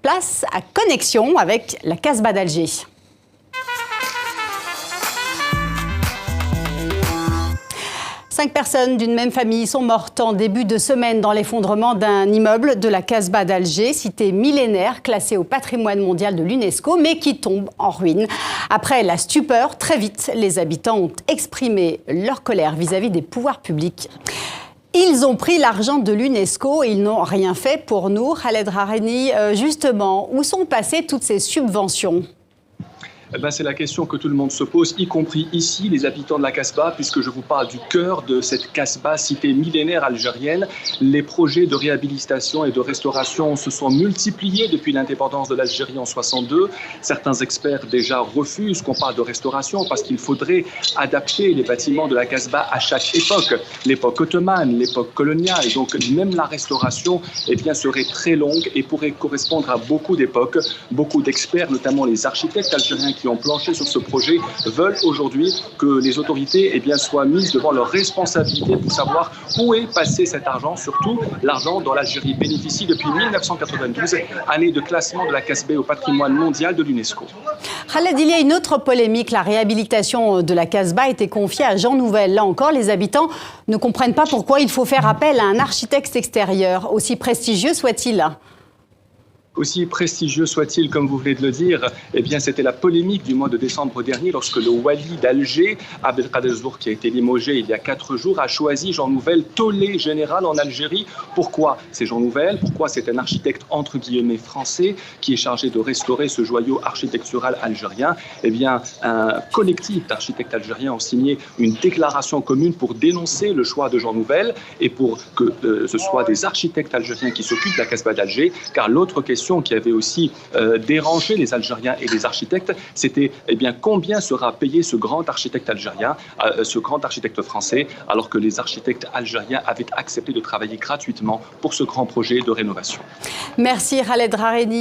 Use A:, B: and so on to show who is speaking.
A: Place à Connexion avec la Casbah d'Alger. Cinq personnes d'une même famille sont mortes en début de semaine dans l'effondrement d'un immeuble de la Casbah d'Alger, cité millénaire classée au patrimoine mondial de l'UNESCO, mais qui tombe en ruine. Après la stupeur, très vite, les habitants ont exprimé leur colère vis-à-vis des pouvoirs publics. Ils ont pris l'argent de l'UNESCO et ils n'ont rien fait pour nous. Khaled Rareni, justement, où sont passées toutes ces subventions ?
B: C'est la question que tout le monde se pose, y compris ici, les habitants de la Casbah, puisque je vous parle du cœur de cette Casbah, cité millénaire algérienne. Les projets de réhabilitation et de restauration se sont multipliés depuis l'indépendance de l'Algérie en 62. Certains experts déjà refusent qu'on parle de restauration parce qu'il faudrait adapter les bâtiments de la Casbah à chaque époque. L'époque ottomane, l'époque coloniale. Donc même la restauration serait très longue et pourrait correspondre à beaucoup d'époques. Beaucoup d'experts, notamment les architectes algériens qui ont planché sur ce projet, veulent aujourd'hui que les autorités soient mises devant leurs responsabilités pour savoir où est passé cet argent, surtout l'argent dont l'Algérie bénéficie depuis 1992, année de classement de la Casbah au patrimoine mondial de l'UNESCO.
A: Khaled, il y a une autre polémique. La réhabilitation de la Casbah a été confiée à Jean Nouvel. Là encore, les habitants ne comprennent pas pourquoi il faut faire appel à un architecte extérieur, aussi prestigieux soit-il.
B: Aussi prestigieux soit-il, comme vous venez de le dire, c'était la polémique du mois de décembre dernier lorsque le wali d'Alger, Abdelkader Zour, qui a été limogé il y a 4 jours, a choisi Jean Nouvel tollé général en Algérie. Pourquoi c'est Jean Nouvel? Pourquoi c'est un architecte entre guillemets français qui est chargé de restaurer ce joyau architectural algérien? Un collectif d'architectes algériens ont signé une déclaration commune pour dénoncer le choix de Jean Nouvel et pour que ce soit des architectes algériens qui s'occupent de la Casbah d'Alger, car l'autre question qui avait aussi dérangé les Algériens et les architectes, c'était combien sera payé ce grand architecte algérien, ce grand architecte français, alors que les architectes algériens avaient accepté de travailler gratuitement pour ce grand projet de rénovation.
A: Merci Khaled Rareni.